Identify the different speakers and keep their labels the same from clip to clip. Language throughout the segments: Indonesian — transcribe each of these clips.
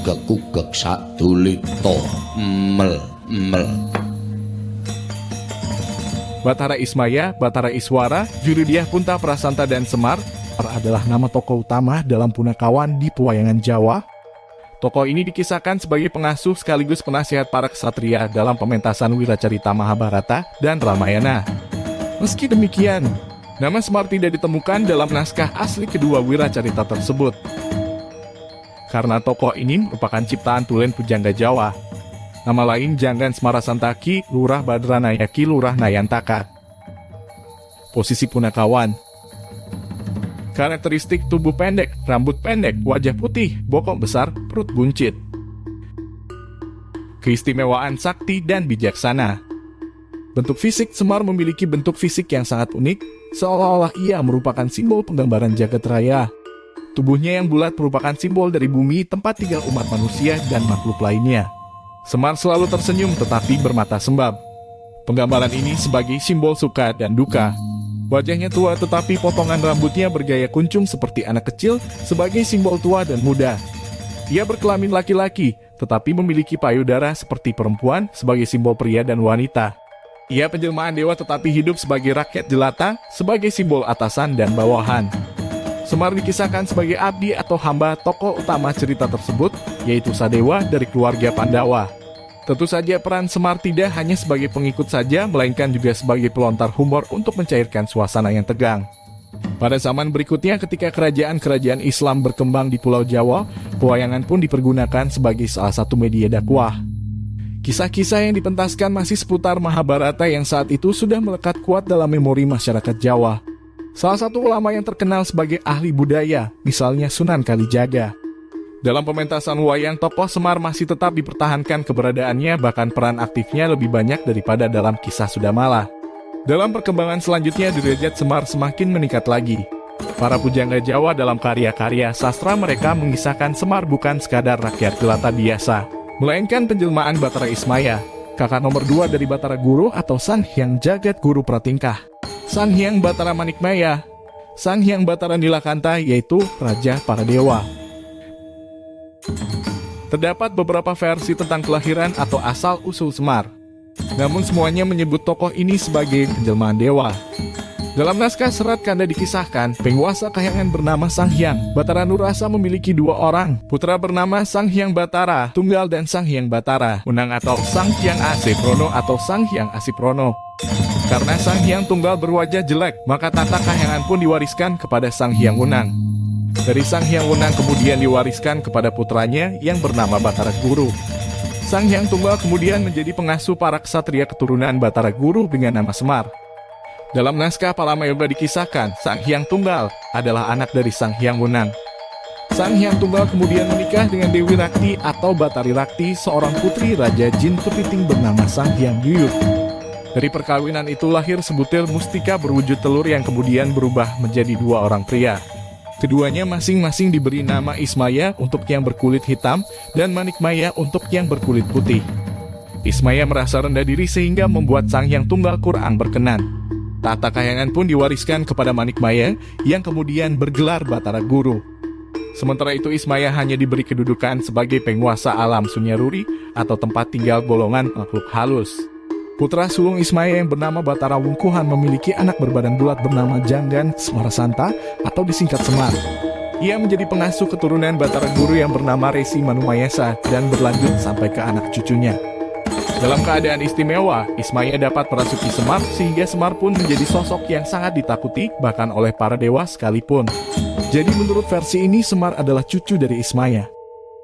Speaker 1: ugek-ugek sadulita mel.
Speaker 2: Batara Ismaya, Batara Iswara, Jurudiah Punta Prasanta dan Semar adalah nama tokoh utama dalam Punakawan di pewayangan Jawa. Tokoh ini dikisahkan sebagai pengasuh sekaligus penasihat para ksatria dalam pementasan Wiracarita Mahabharata dan Ramayana. Meski demikian, nama Semar tidak ditemukan dalam naskah asli kedua Wiracarita tersebut. Karena tokoh ini merupakan ciptaan Tulen Pujangga Jawa. Nama lain Janggan Semarasantaki, Lurah Badranayaki, Lurah Nayantaka. Posisi Punakawan. Karakteristik tubuh pendek, rambut pendek, wajah putih, bokong besar, perut buncit. Keistimewaan sakti dan bijaksana. Bentuk fisik Semar memiliki bentuk fisik yang sangat unik, seolah-olah ia merupakan simbol penggambaran jagat raya. Tubuhnya yang bulat merupakan simbol dari bumi tempat tinggal umat manusia dan makhluk lainnya. Semar selalu tersenyum tetapi bermata sembab. Penggambaran ini sebagai simbol suka dan duka. Wajahnya tua tetapi potongan rambutnya bergaya kuncung seperti anak kecil sebagai simbol tua dan muda. Ia berkelamin laki-laki tetapi memiliki payudara seperti perempuan sebagai simbol pria dan wanita. Ia penjelmaan dewa tetapi hidup sebagai rakyat jelata sebagai simbol atasan dan bawahan. Semar dikisahkan sebagai abdi atau hamba tokoh utama cerita tersebut, yaitu Sadewa dari keluarga Pandawa. Tentu saja peran Semar tidak hanya sebagai pengikut saja, melainkan juga sebagai pelontar humor untuk mencairkan suasana yang tegang. Pada zaman berikutnya ketika kerajaan-kerajaan Islam berkembang di Pulau Jawa, pewayangan pun dipergunakan sebagai salah satu media dakwah. Kisah-kisah yang dipentaskan masih seputar Mahabharata yang saat itu sudah melekat kuat dalam memori masyarakat Jawa. Salah satu ulama yang terkenal sebagai ahli budaya, misalnya Sunan Kalijaga. Dalam pementasan wayang, tokoh Semar masih tetap dipertahankan keberadaannya, bahkan peran aktifnya lebih banyak daripada dalam kisah Sudamala. Dalam perkembangan selanjutnya, derajat Semar semakin meningkat lagi. Para pujangga Jawa dalam karya-karya sastra mereka mengisahkan Semar bukan sekadar rakyat jelata biasa, melainkan penjelmaan Batara Ismaya, kakak nomor 2 dari Batara Guru atau Sang Hyang Jagat Guru Pratingkah, Sang Hyang Batara Manikmaya, Sang Hyang Batara Nilakanta yaitu Raja para Dewa. Terdapat beberapa versi tentang kelahiran atau asal-usul Semar. Namun semuanya menyebut tokoh ini sebagai penjelmaan dewa. Dalam naskah Serat Kanda dikisahkan, penguasa kahyangan bernama Sang Hyang Batara Nurrasa memiliki 2 orang, putra bernama Sang Hyang Batara Tunggal dan Sang Hyang Batara Unang atau Sang Hyang Asiprono atau Sang Hyang Asiprono. Karena Sang Hyang Tunggal berwajah jelek, maka tata kahyangan pun diwariskan kepada Sang Hyang Unang. Dari Sang Hyang Unang kemudian diwariskan kepada putranya yang bernama Batara Guru. Sang Hyang Tunggal kemudian menjadi pengasuh para ksatria keturunan Batara Guru dengan nama Semar. Dalam naskah Palamayoga dikisahkan, Sang Hyang Tunggal adalah anak dari Sang Hyang Unang. Sang Hyang Tunggal kemudian menikah dengan Dewi Rakti atau Batari Rakti, seorang putri Raja Jin Kepiting bernama Sang Hyang Yuyut. Dari perkawinan itu lahir sebutir mustika berwujud telur yang kemudian berubah menjadi 2 orang pria. Keduanya masing-masing diberi nama Ismaya untuk yang berkulit hitam dan Manikmaya untuk yang berkulit putih. Ismaya merasa rendah diri sehingga membuat Sang Hyang Tunggal kurang berkenan. Tata kahyangan pun diwariskan kepada Manikmaya yang kemudian bergelar Batara Guru. Sementara itu Ismaya hanya diberi kedudukan sebagai penguasa alam Sunyaruri atau tempat tinggal golongan makhluk halus. Putra sulung Ismaya yang bernama Batara Wungkuhan memiliki anak berbadan bulat bernama Janggan Semarasanta atau disingkat Semar. Ia menjadi pengasuh keturunan Batara Guru yang bernama Resi Manumayasa dan berlanjut sampai ke anak cucunya. Dalam keadaan istimewa, Ismaya dapat merasuki Semar sehingga Semar pun menjadi sosok yang sangat ditakuti bahkan oleh para dewa sekalipun. Jadi menurut versi ini Semar adalah cucu dari Ismaya.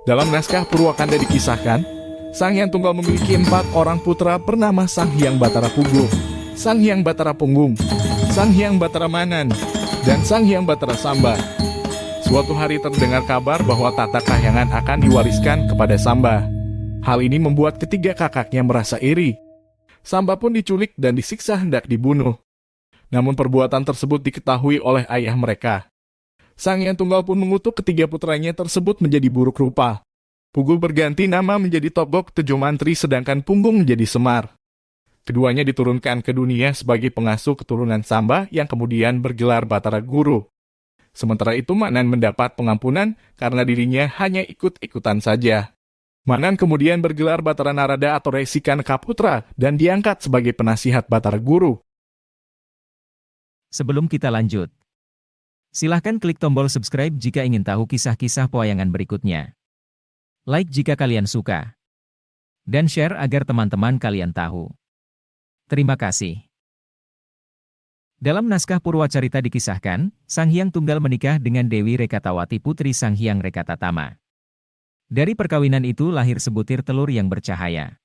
Speaker 2: Dalam naskah Purwakanda dikisahkan, Sang Hyang Tunggal memiliki 4 orang putra bernama Sang Hyang Batara Pugu, Sang Hyang Batara Punggung, Sang Hyang Batara Manan, dan Sang Hyang Batara Samba. Suatu hari terdengar kabar bahwa tata kahyangan akan diwariskan kepada Samba. Hal ini membuat ketiga kakaknya merasa iri. Samba pun diculik dan disiksa hendak dibunuh. Namun perbuatan tersebut diketahui oleh ayah mereka. Sang Hyang Tunggal pun mengutuk ketiga putranya tersebut menjadi buruk rupa. Pugu berganti nama menjadi Togok Tejo Mantri sedangkan Punggung menjadi Semar. Keduanya diturunkan ke dunia sebagai pengasuh keturunan Samba yang kemudian bergelar Batara Guru. Sementara itu Manan mendapat pengampunan karena dirinya hanya ikut-ikutan saja. Manan kemudian bergelar Batara Narada atau Resikan Kaputra dan diangkat sebagai penasihat Batara Guru.
Speaker 3: Sebelum kita lanjut, silahkan klik tombol subscribe jika ingin tahu kisah-kisah pewayangan berikutnya. Like jika kalian suka. Dan share agar teman-teman kalian tahu. Terima kasih. Dalam naskah Purwacarita dikisahkan, Sang Hyang Tunggal menikah dengan Dewi Rekatawati putri Sang Hyang Rekatatama. Dari perkawinan itu lahir sebutir telur yang bercahaya.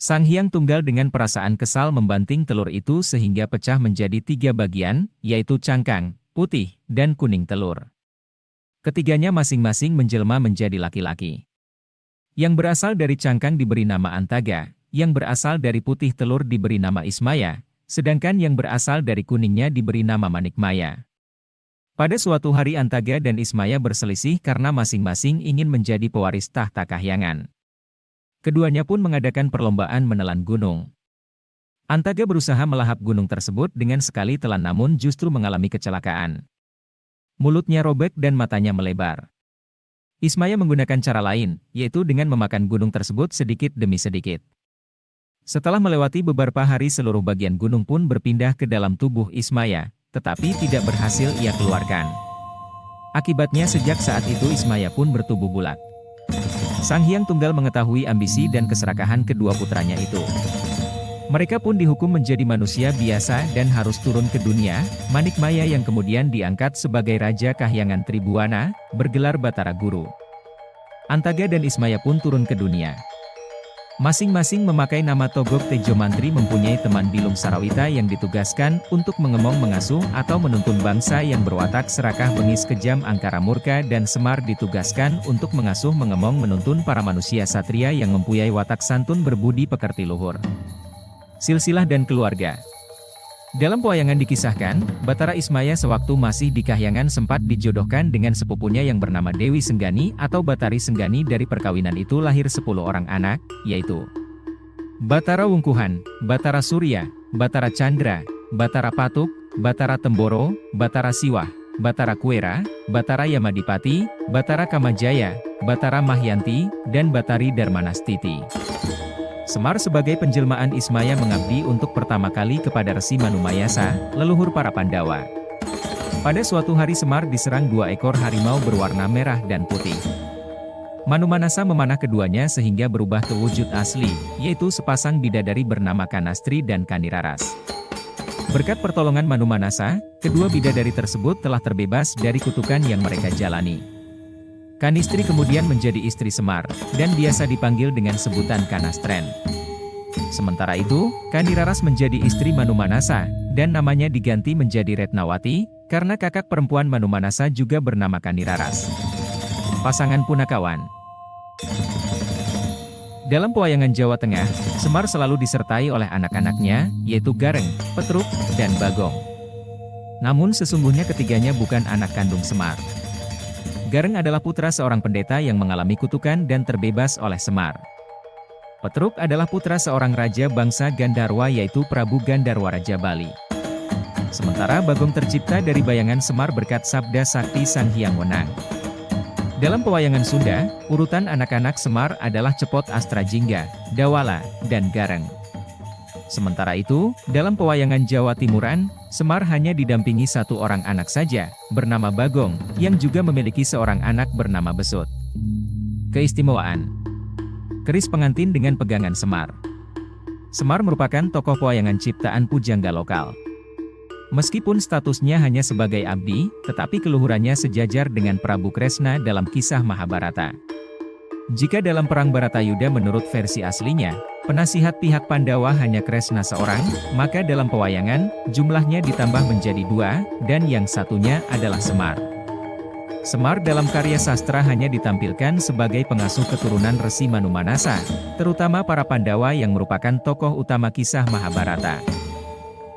Speaker 3: Sang Hyang Tunggal dengan perasaan kesal membanting telur itu sehingga pecah menjadi 3 bagian, yaitu cangkang, putih, dan kuning telur. Ketiganya masing-masing menjelma menjadi laki-laki. Yang berasal dari cangkang diberi nama Antaga, yang berasal dari putih telur diberi nama Ismaya, sedangkan yang berasal dari kuningnya diberi nama Manikmaya. Pada suatu hari Antaga dan Ismaya berselisih karena masing-masing ingin menjadi pewaris tahta kahyangan. Keduanya pun mengadakan perlombaan menelan gunung. Antaga berusaha melahap gunung tersebut dengan sekali telan namun justru mengalami kecelakaan. Mulutnya robek dan matanya melebar. Ismaya menggunakan cara lain, yaitu dengan memakan gunung tersebut sedikit demi sedikit. Setelah melewati beberapa hari seluruh bagian gunung pun berpindah ke dalam tubuh Ismaya, tetapi tidak berhasil ia keluarkan. Akibatnya sejak saat itu Ismaya pun bertubuh bulat. Sang Hyang Tunggal mengetahui ambisi dan keserakahan kedua putranya itu. Mereka pun dihukum menjadi manusia biasa dan harus turun ke dunia. Manikmaya yang kemudian diangkat sebagai Raja Kahyangan Tribuana, bergelar Batara Guru. Antaga dan Ismaya pun turun ke dunia. Masing-masing memakai nama Togok Tejo Mantri mempunyai teman Bilung Sarawita yang ditugaskan untuk mengemong mengasuh atau menuntun bangsa yang berwatak serakah bengis kejam angkara murka dan Semar ditugaskan untuk mengasuh mengemong menuntun para manusia satria yang mempunyai watak santun berbudi pekerti luhur. Silsilah dan keluarga. Dalam pewayangan dikisahkan, Batara Ismaya sewaktu masih di kahyangan sempat dijodohkan dengan sepupunya yang bernama Dewi Senggani atau Batari Senggani. Dari perkawinan itu lahir 10 orang anak, yaitu Batara Wungkuhan, Batara Surya, Batara Chandra, Batara Patuk, Batara Temboro, Batara Siwah, Batara Kuera, Batara Yamadipati, Batara Kamajaya, Batara Mahyanti, dan Batari Darmanastiti. Semar sebagai penjelmaan Ismaya mengabdi untuk pertama kali kepada Resi Manumayasa, leluhur para Pandawa. Pada suatu hari Semar diserang 2 ekor harimau berwarna merah dan putih. Manumanasa memanah keduanya sehingga berubah ke wujud asli, yaitu sepasang bidadari bernama Kanastri dan Kaniraras. Berkat pertolongan Manumanasa, kedua bidadari tersebut telah terbebas dari kutukan yang mereka jalani. Kanistri kemudian menjadi istri Semar, dan biasa dipanggil dengan sebutan Kanastren. Sementara itu, Kaniraras menjadi istri Manumanasa, dan namanya diganti menjadi Retnawati, karena kakak perempuan Manumanasa juga bernama Kaniraras. Pasangan punakawan. Dalam pewayangan Jawa Tengah, Semar selalu disertai oleh anak-anaknya, yaitu Gareng, Petruk, dan Bagong. Namun sesungguhnya ketiganya bukan anak kandung Semar. Gareng adalah putra seorang pendeta yang mengalami kutukan dan terbebas oleh Semar. Petruk adalah putra seorang raja bangsa Gandarwa yaitu Prabu Gandarwa Raja Bali. Sementara Bagong tercipta dari bayangan Semar berkat sabda sakti Sang Hyang Wenang. Dalam pewayangan Sunda, urutan anak-anak Semar adalah Cepot Astrajingga, Dawala, dan Gareng. Sementara itu, dalam pewayangan Jawa Timuran, Semar hanya didampingi 1 orang anak saja, bernama Bagong, yang juga memiliki seorang anak bernama Besut. Keistimewaan. Keris pengantin dengan pegangan Semar. Semar merupakan tokoh pewayangan ciptaan pujangga lokal. Meskipun statusnya hanya sebagai abdi, tetapi keluhurannya sejajar dengan Prabu Kresna dalam kisah Mahabharata. Jika dalam perang Baratayuda menurut versi aslinya, penasihat pihak Pandawa hanya Kresna seorang, maka dalam pewayangan, jumlahnya ditambah menjadi 2, dan yang satunya adalah Semar. Semar dalam karya sastra hanya ditampilkan sebagai pengasuh keturunan Resi Manumanasa, terutama para Pandawa yang merupakan tokoh utama kisah Mahabharata.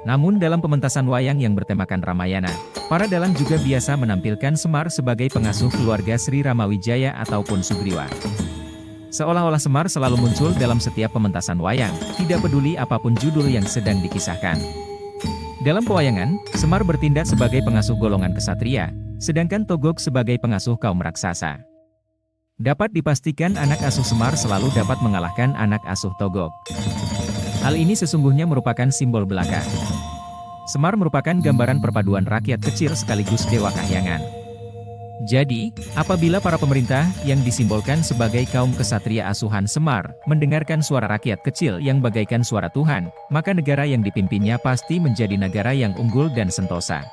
Speaker 3: Namun dalam pementasan wayang yang bertemakan Ramayana, para dalang juga biasa menampilkan Semar sebagai pengasuh keluarga Sri Ramawijaya ataupun Sugriwa. Seolah-olah Semar selalu muncul dalam setiap pementasan wayang, tidak peduli apapun judul yang sedang dikisahkan. Dalam pewayangan, Semar bertindak sebagai pengasuh golongan kesatria, sedangkan Togog sebagai pengasuh kaum raksasa. Dapat dipastikan anak asuh Semar selalu dapat mengalahkan anak asuh Togog. Hal ini sesungguhnya merupakan simbol belaka. Semar merupakan gambaran perpaduan rakyat kecil sekaligus dewa kahyangan. Jadi, apabila para pemerintah yang disimbolkan sebagai kaum kesatria asuhan Semar mendengarkan suara rakyat kecil yang bagaikan suara Tuhan, maka negara yang dipimpinnya pasti menjadi negara yang unggul dan sentosa.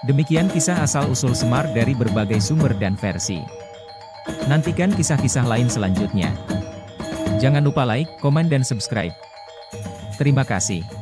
Speaker 3: Demikian kisah asal-usul Semar dari berbagai sumber dan versi. Nantikan kisah-kisah lain selanjutnya. Jangan lupa like, komen dan subscribe. Terima kasih.